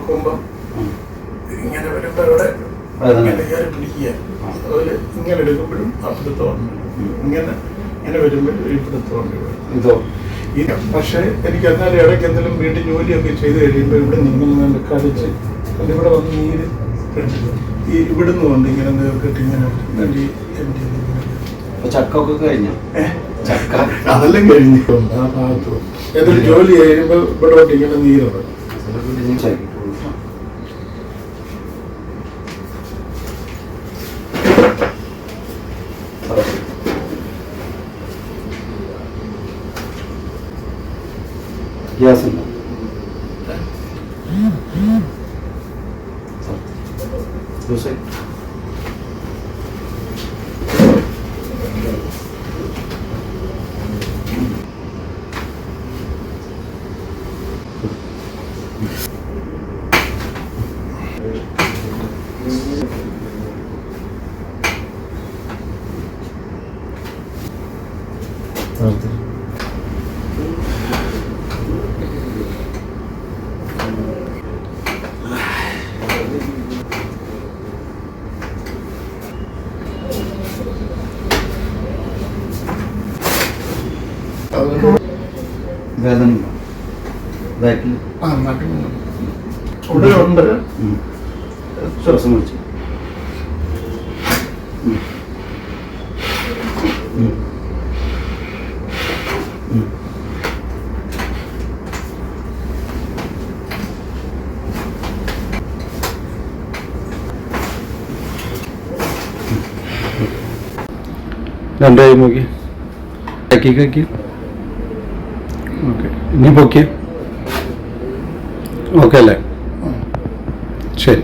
പൊക്കുമ്പം ഇങ്ങനെ വരുമ്പോൾ അവിടെ ഇങ്ങനെ കയറി പിടിക്കുക. അതുപോലെ ഇങ്ങനെ എടുക്കുമ്പോഴും അപ്പിടുത്തമുണ്ട്, ഇങ്ങനെ ഇങ്ങനെ വരുമ്പോഴും ഇപ്പിടുത്തമുണ്ട് ഇതോ. പക്ഷേ എനിക്ക് എന്നാലും ഇടയ്ക്ക് എന്തെങ്കിലും വീട്ടിൽ ജോലിയൊക്കെ ചെയ്ത് കഴിയുമ്പോൾ ഇവിടെ ഇങ്ങനെ കടിച്ച് ഇവിടെ വന്ന് നീര് ഈ ഇവിടുന്ന് കൊണ്ട് ഇങ്ങനെ നേർക്കിട്ട് ഇങ്ങനെ ചക്കൊക്കെ കഴിഞ്ഞു. ചക്ക അതെല്ലാം കഴിഞ്ഞിട്ടുണ്ട്. ആ ഭാഗത്ത് ഏതൊരു ജോലി കഴിയുമ്പോൾ ഇവിടോട്ട് ഇങ്ങനെ നീരുണ്ട്. ഗ്യാസ് ഉണ്ടോ? വേദന ബാക്കിൽ ഉണ്ട്. ശ്വാസം വിളിച്ചു. രണ്ട് കൈ നോക്കി കക്കി. ഓക്കെ, ഇനി പൊക്കി. ഓക്കെ അല്ലേ? ശരി.